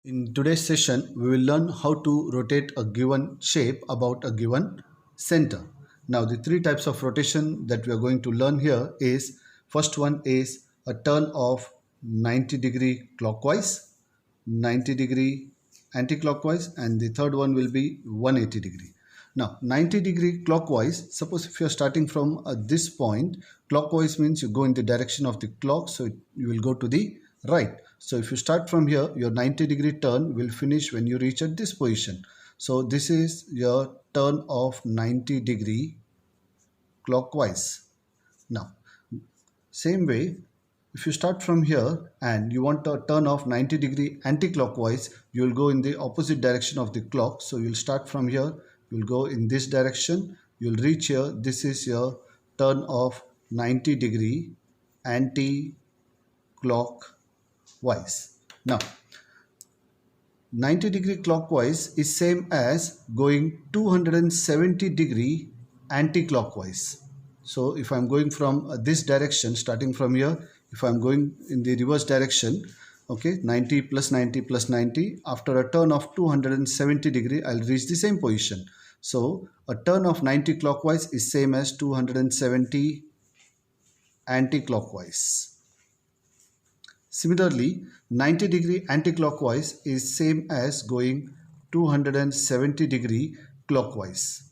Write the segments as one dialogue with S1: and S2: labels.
S1: In today's session, we will learn how to rotate a given shape about a given center. Now, the three types of rotation that we are going to learn here is first one is a turn of 90-degree clockwise, 90-degree anti-clockwise, and the third one will be 180-degree. Now, 90-degree clockwise, suppose if you are starting from this point, clockwise means you go in the direction of the clock, so you will go to the right. So if you start from here, your 90-degree turn will finish when you reach at this position. So this is your turn of 90-degree clockwise. Now, same way, if you start from here and you want to turn off 90-degree anti-clockwise, you will go in the opposite direction of the clock. So you'll start from here, you'll go in this direction, you'll reach here. This is your turn of 90-degree anti-clockwise. Now, 90-degree clockwise is same as going 270-degree anti-clockwise. So if I'm going from this direction, starting from here, if I'm going in the reverse direction, okay, 90 plus 90 plus 90, after a turn of 270 degree, I'll reach the same position. So a turn of 90 clockwise is same as 270 anti-clockwise. Similarly, 90-degree anti-clockwise is same as going 270-degree clockwise.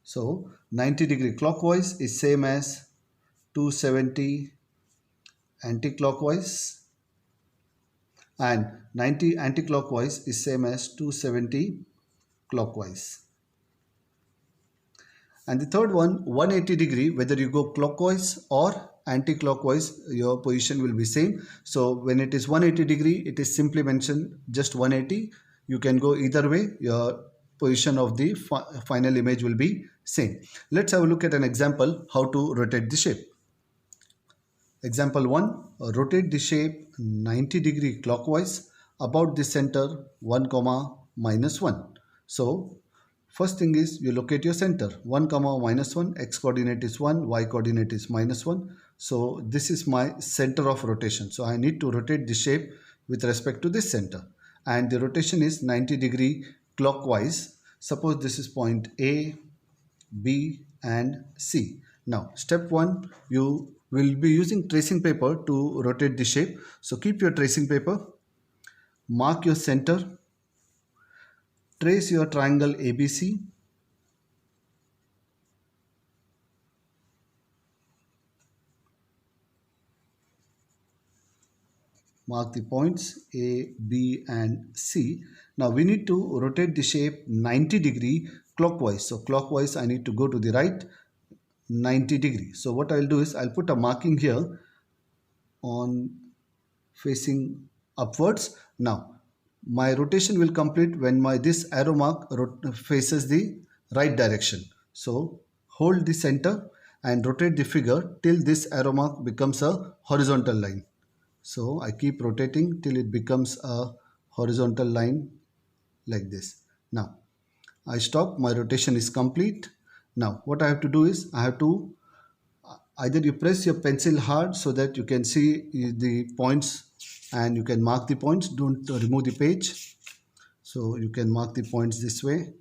S1: So 90-degree clockwise is same as 270 anti-clockwise, and 90 anti-clockwise is same as 270 clockwise. And the third one, 180 degree, whether you go clockwise or anti-clockwise, your position will be same. So when it is 180 degree, it is simply mentioned just 180. You can go either way, your position of the final image will be same. Let's have a look at an example how to rotate the shape. Example 1, rotate the shape 90-degree clockwise about the center 1, -1. So first thing is you locate your center 1, -1, x coordinate is 1, y coordinate is -1. So this is my center of rotation. So I need to rotate the shape with respect to this center, and the rotation is 90-degree clockwise. Suppose this is point A, B and C. Now step 1, you will be using tracing paper to rotate the shape. So keep your tracing paper, mark your center, trace your triangle ABC, mark the points A, B and C. Now we need to rotate the shape 90-degree clockwise. So clockwise I need to go to the right 90 degree. So what I'll do is I'll put a marking here on facing upwards. Now my rotation will complete when this arrow mark faces the right direction. So hold the center and rotate the figure till this arrow mark becomes a horizontal line. So I keep rotating till it becomes a horizontal line like this. Now I stop, my rotation is complete. Now what I have to do is I have to either you press your pencil hard so that you can see the points and you can mark the points. Don't remove the page. So you can mark the points this way,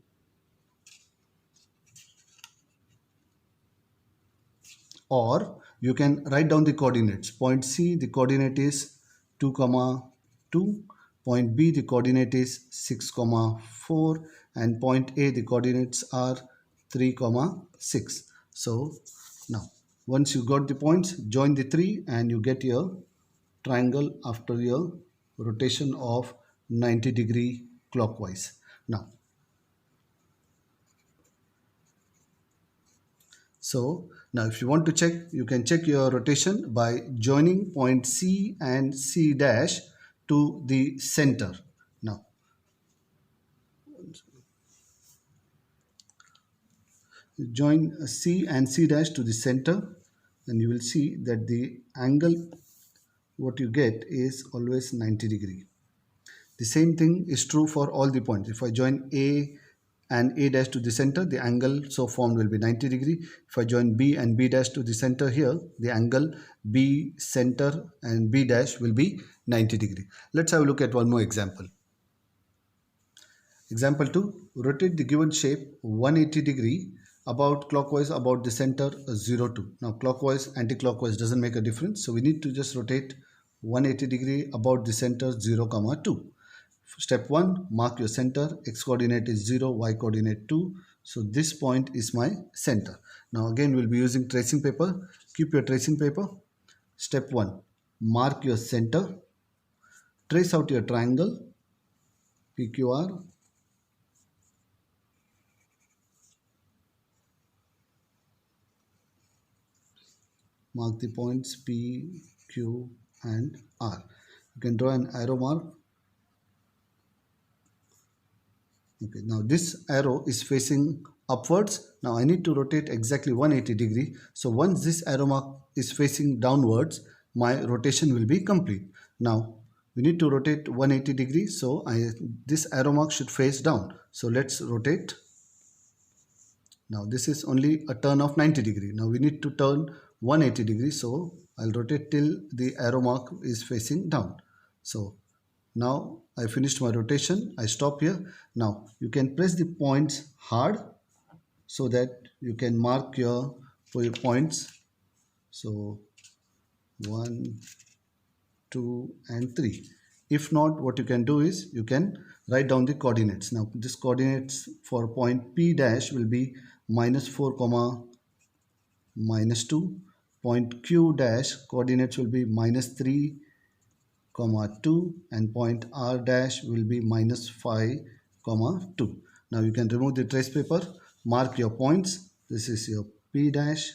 S1: or you can write down the coordinates. Point C, the coordinate is 2, 2. Point B, the coordinate is 6, 4. And point A, the coordinates are 3, 6. So now once you got the points, join the 3 and you get your triangle after your rotation of 90-degree clockwise. Now, so now if you want to check, you can check your rotation by joining point C and C dash to the center. Now, join C and C dash to the center and you will see that the angle what you get is always 90 degree. The same thing is true for all the points. If I join A and A dash to the center, the angle so formed will be 90 degree. If I join B and B dash to the center here, the angle B center and B dash will be 90 degree. Let's have a look at one more example. Example 2, rotate the given shape 180 degree about clockwise about the center 0, 2. Now clockwise, anti-clockwise doesn't make a difference. So we need to just rotate 180 degree about the center 0, 2. Step 1, mark your center. X coordinate is 0, Y coordinate 2. So this point is my center. Now again we'll be using tracing paper. Keep your tracing paper. Step 1, mark your center. Trace out your triangle PQR. Mark the points P, Q and R. You can draw an arrow mark. Okay, now this arrow is facing upwards. Now I need to rotate exactly 180 degree. So once this arrow mark is facing downwards, my rotation will be complete. Now we need to rotate 180 degrees. So this arrow mark should face down. So let's rotate. Now this is only a turn of 90 degree. Now we need to turn 180 degrees. So I'll rotate till the arrow mark is facing down. So now I finished my rotation. I stop here. Now you can press the points hard so that you can mark your points. So 1, 2 and 3. If not, what you can do is you can write down the coordinates. Now this coordinates for point P dash will be -4, -2. Point Q dash coordinates will be -3, 2 and point R dash will be -5, 2. Now you can remove the trace paper, mark your points. This is your P dash,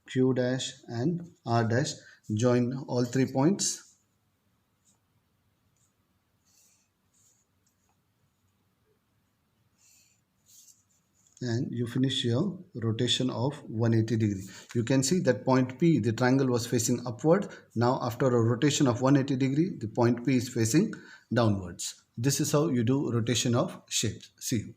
S1: Q dash and R dash. Join all 3 points. And you finish your rotation of 180 degree. You can see that point P, the triangle was facing upward. Now after a rotation of 180 degree, the point P is facing downwards. This is how you do rotation of shapes. See you.